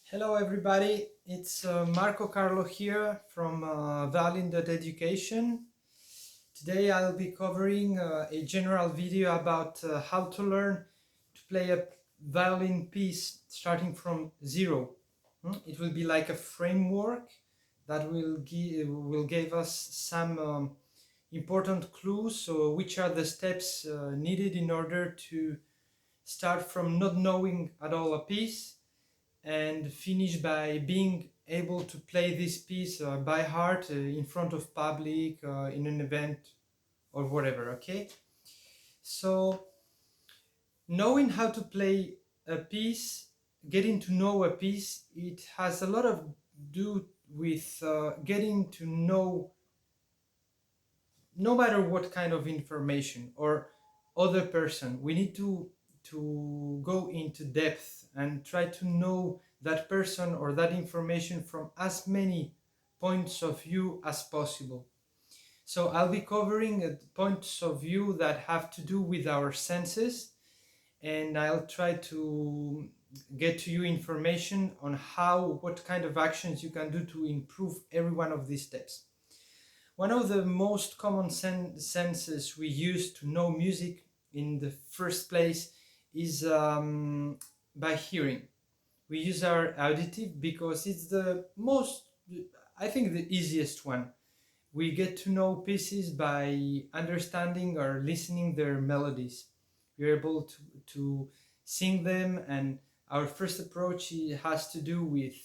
Hello everybody, it's Marco Carlo here from violin.education. Today I'll be covering a general video about how to learn to play a violin piece starting from zero. It will be like a framework that will give us some important clues. So which are the steps needed in order to start from not knowing at all a piece and finish by being able to play this piece by heart in front of public in an event or whatever. Okay, so knowing how to play a piece, getting to know a piece, it has a lot of do with getting to know, no matter what kind of information or other person, we need to go into depth and try to know that person or that information from as many points of view as possible. So I'll be covering points of view that have to do with our senses, and I'll try to get to you information on what kind of actions you can do to improve every one of these steps. One of the most common senses we use to know music in the first place is by hearing. We use our auditive because it's the most, I think, the easiest one. We get to know pieces by understanding or listening their melodies. We're able to sing them, and our first approach has to do with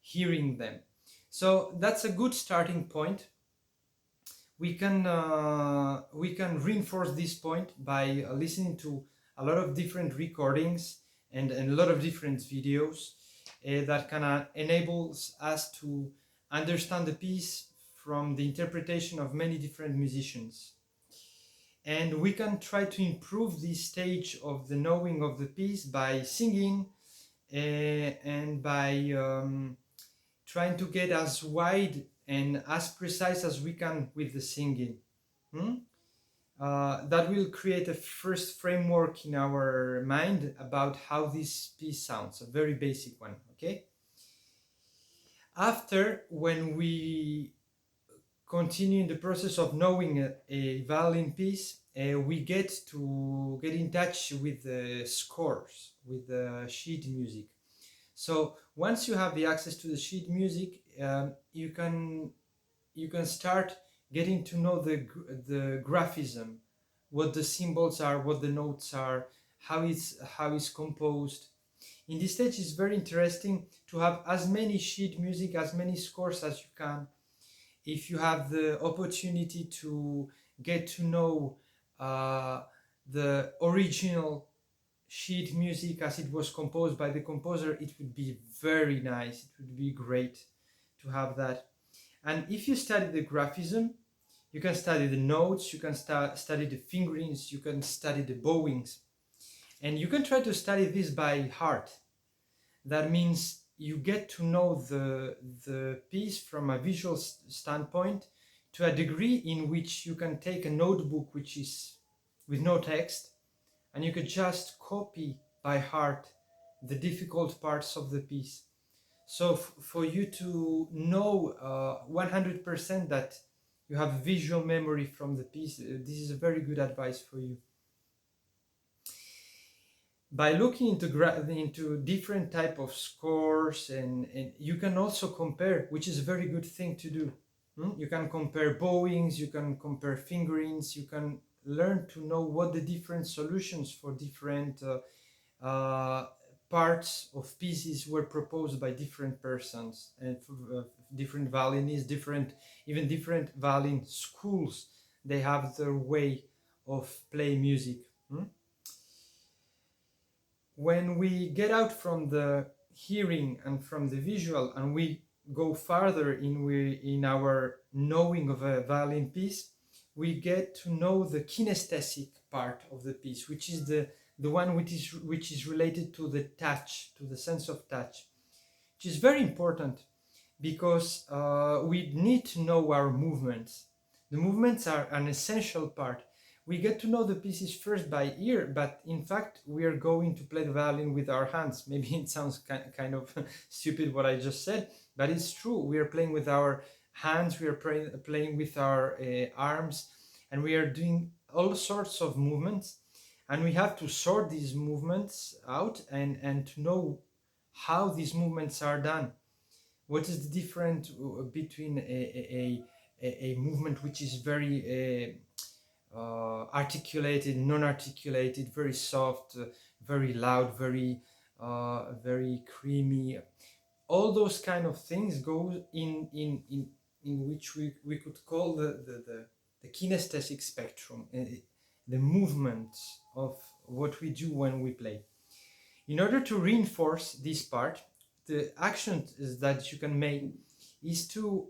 hearing them. So that's a good starting point. We can reinforce this point by listening to a lot of different recordings and a lot of different videos that can enable us to understand the piece from the interpretation of many different musicians. And we can try to improve this stage of the knowing of the piece by singing and by trying to get as wide and as precise as we can with the singing. That will create a first framework in our mind about how this piece sounds, a very basic one, okay? After, when we continue in the process of knowing a violin piece, we get in touch with the scores, with the sheet music. So once you have the access to the sheet music, you can start getting to know the graphism, what the symbols are, what the notes are, how it's composed. In this stage, it's very interesting to have as many sheet music, as many scores as you can. If you have the opportunity to get to know the original sheet music as it was composed by the composer, it would be very nice. It would be great to have that. And if you study the graphism, you can study the notes, you can study the fingerings, you can study the bowings, and you can try to study this by heart. That means you get to know the piece from a visual standpoint to a degree in which you can take a notebook which is with no text, and you could just copy by heart the difficult parts of the piece. So for you to know 100% that you have visual memory from the piece, this is a very good advice for you. By looking into different type of scores, and you can also compare, which is a very good thing to do. You can compare bowings, you can compare fingerings, you can learn to know what the different solutions for different parts of pieces were proposed by different persons and different violinists, even different violin schools. They have their way of playing music. When we get out from the hearing and from the visual, and we go farther in our knowing of a violin piece, we get to know the kinesthetic part of the piece, which is the one which is related to the touch, to the sense of touch, which is very important because we need to know our movements. The movements are an essential part. we get to know the pieces first by ear, but in fact we are going to play the violin with our hands. Maybe it sounds kind of stupid what I just said, but it's true. We are playing with our hands, we are playing with our arms, and we are doing all sorts of movements, and we have to sort these movements out and to know how these movements are done. What is the difference between a movement which is very articulated, non-articulated, very soft, very loud, very creamy. All those kind of things go in which we could call the kinesthetic spectrum, the movement of what we do when we play. In order to reinforce this part, the action is that you can make is to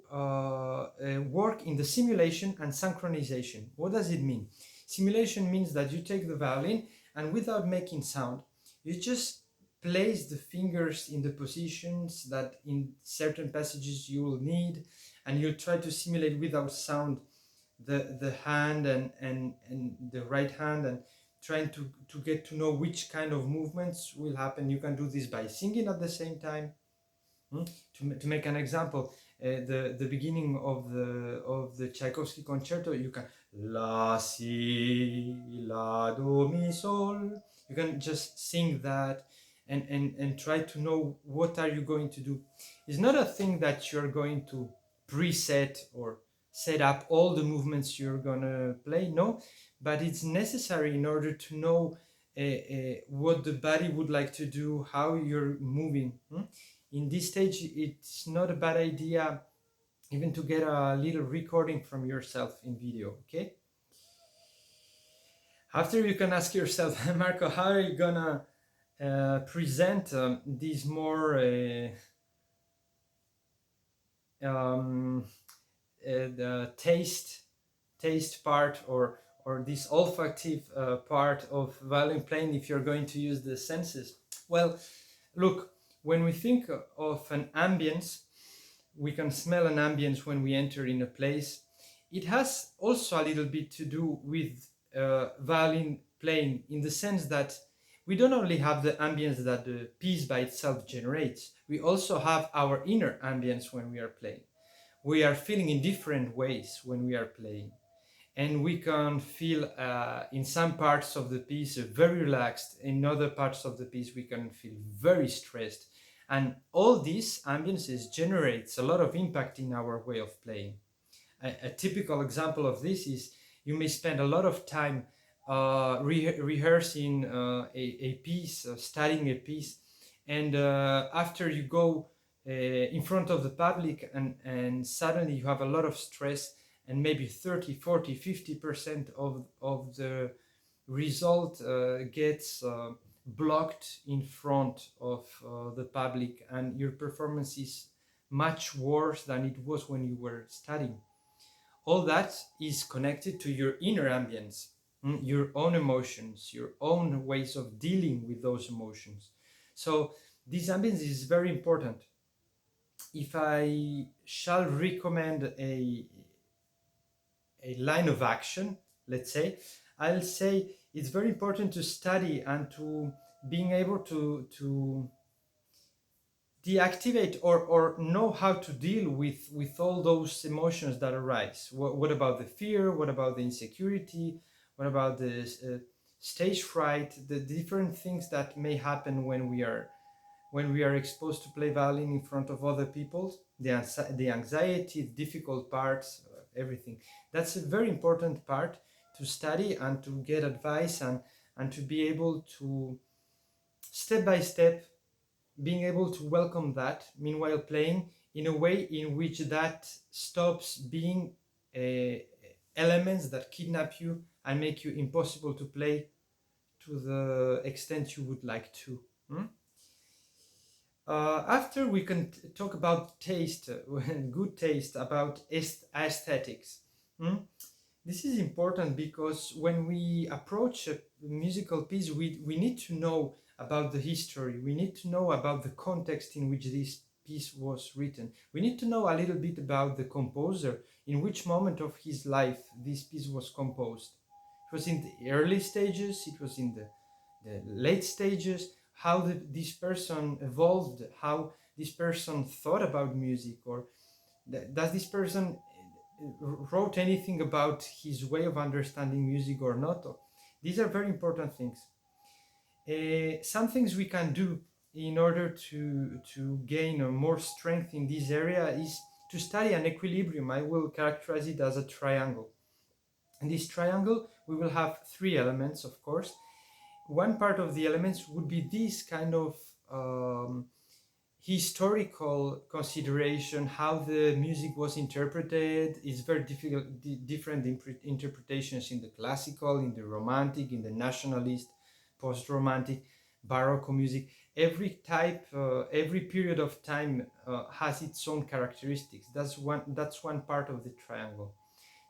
work in the simulation and synchronization. What does it mean? Simulation means that you take the violin and without making sound, you just place the fingers in the positions that in certain passages you will need, and you'll try to simulate without sound the hand and the right hand, and trying to get to know which kind of movements will happen. You can do this by singing at the same time. To make an example, the beginning of the Tchaikovsky concerto, you can la si la do mi sol. You can just sing that and try to know what are you going to do. It's not a thing that you're going to preset or set up all the movements you're gonna play. No, but it's necessary in order to know what the body would like to do, how you're moving. In this stage, it's not a bad idea even to get a little recording from yourself in video, okay? After, you can ask yourself, Marco, how are you gonna present these more the taste part, or this olfactive part of violin playing, if you're going to use the senses? Well, look, when we think of an ambience, we can smell an ambience when we enter in a place. It has also a little bit to do with violin playing, in the sense that we don't only have the ambience that the piece by itself generates, we also have our inner ambience when we are playing. We are feeling in different ways when we are playing, and we can feel in some parts of the piece very relaxed, in other parts of the piece we can feel very stressed, and all these ambiences generates a lot of impact in our way of playing. A typical example of this is, you may spend a lot of time rehearsing a piece, studying a piece, and after you go in front of the public, and suddenly you have a lot of stress, and maybe 30, 40, 50% of the result gets blocked in front of the public, and your performance is much worse than it was when you were studying. All that is connected to your inner ambience, your own emotions, your own ways of dealing with those emotions. So this ambience is very important. If I shall recommend a line of action, let's say, I'll say it's very important to study and to being able to deactivate or know how to deal with all those emotions that arise. What about the fear? What about the insecurity? What about the stage fright? The different things that may happen when we are exposed to play violin in front of other people, the anxiety, the difficult parts, everything. That's a very important part to study and to get advice, and to be able to, step by step, being able to welcome that, meanwhile playing in a way in which that stops being elements that kidnap you and make you impossible to play to the extent you would like to. After, we can talk about taste, good taste, about aesthetics. This is important because when we approach a musical piece, we need to know about the history. We need to know about the context in which this piece was written. We need to know a little bit about the composer, in which moment of his life this piece was composed. It was in the early stages, it was in the late stages, how this person evolved, how this person thought about music, or does this person wrote anything about his way of understanding music or not. These are very important things. Some things we can do in order to gain more strength in this area is to study an equilibrium. I will characterize it as a triangle. In this triangle, we will have three elements, of course. One part of the elements would be this kind of historical consideration, how the music was interpreted. Is very difficult, different interpretations in the classical, in the romantic, in the nationalist, post-romantic, baroque music. Every type, every period of time has its own characteristics. That's one part of the triangle.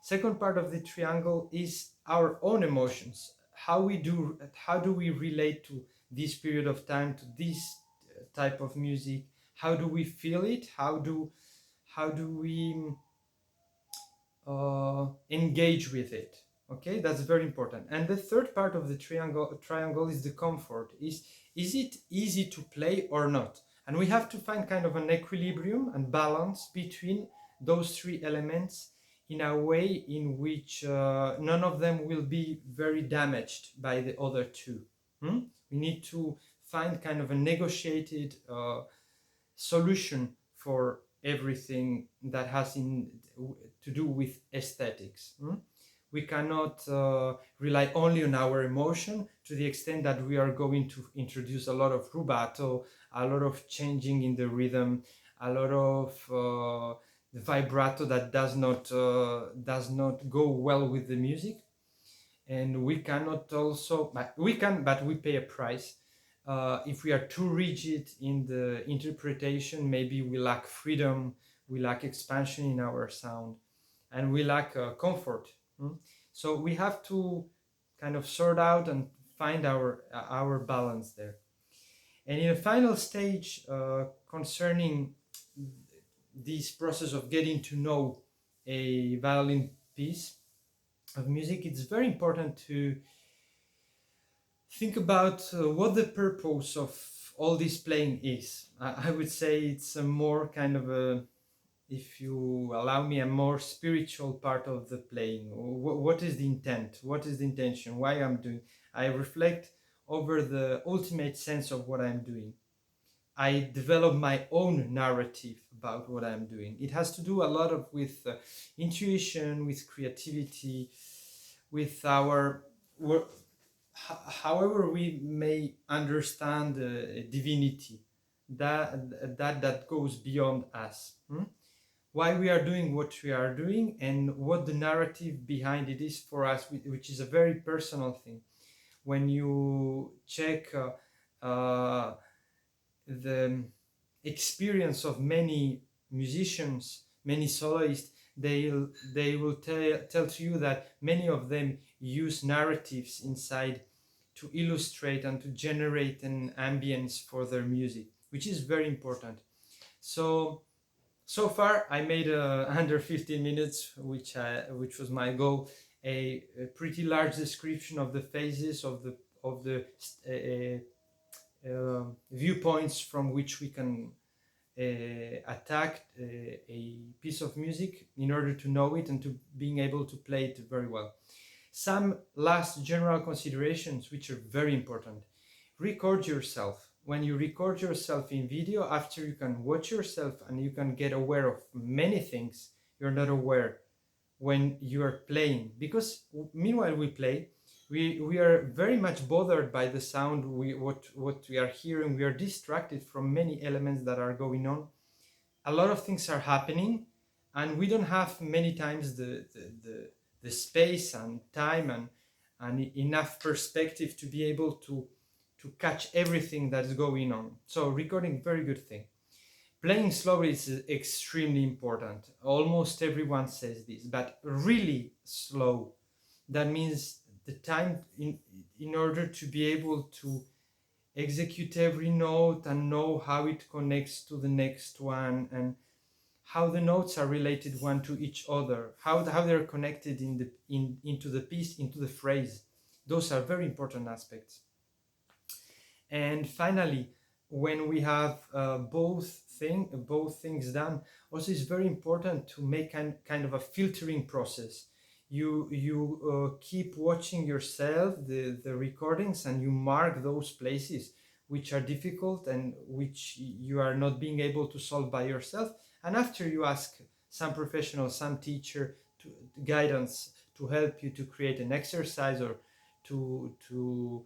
Second part of the triangle is our own emotions. How do we relate to this period of time, to this type of music? How do we feel it? How do we engage with it? Okay, that's very important. And the third part of the triangle is the comfort. Is it easy to play or not? And we have to find kind of an equilibrium and balance between those three elements in a way in which none of them will be very damaged by the other two. We need to find kind of a negotiated solution for everything that has to do with aesthetics. We cannot rely only on our emotion to the extent that we are going to introduce a lot of rubato, a lot of changing in the rhythm, a lot of vibrato that does not go well with the music. And we cannot also, but we pay a price. If we are too rigid in the interpretation, maybe we lack freedom, we lack expansion in our sound, and we lack comfort. So we have to kind of sort out and find our balance there. And in a final stage, concerning this process of getting to know a violin piece of music, it's very important to think about what the purpose of all this playing is. I would say it's a more kind of a, if you allow me, a more spiritual part of the playing. What is the intent? What is the intention? Why I'm doing? I reflect over the ultimate sense of what I'm doing. I develop my own narrative about what I'm doing. It has to do a lot with intuition, with creativity, with our however we may understand divinity, that goes beyond us. Why we are doing what we are doing and what the narrative behind it is for us, which is a very personal thing. When you check the experience of many musicians, many soloists, they will tell to you that many of them use narratives inside to illustrate and to generate an ambience for their music, which is very important. So far I made under 15 minutes, which was my goal, a pretty large description of the phases of the viewpoints from which we can attack a piece of music in order to know it and to being able to play it very well. Some last general considerations which are very important. Record yourself. When you record yourself in video, after you can watch yourself and you can get aware of many things you're not aware when you are playing. Because meanwhile we play, we are very much bothered by the sound, what we are hearing. We are distracted from many elements that are going on. A lot of things are happening, and we don't have many times the space and time and enough perspective to be able to catch everything that is going on. So recording, very good thing. Playing slowly is extremely important. Almost everyone says this, but really slow. That means the time in order to be able to execute every note and know how it connects to the next one and how the notes are related one to each other, how they're connected into the piece, into the phrase. Those are very important aspects. And finally, when we have both things done, also it's very important to make kind of a filtering process. You keep watching yourself, the recordings, and you mark those places which are difficult and which you are not being able to solve by yourself. And after, you ask some professional, some teacher, to guidance to help you to create an exercise, or to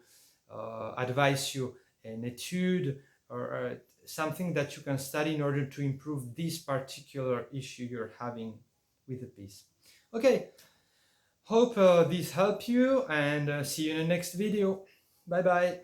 advise you an etude, or something that you can study in order to improve this particular issue you're having with the piece. Okay, hope this helped you, and see you in the next video. Bye bye.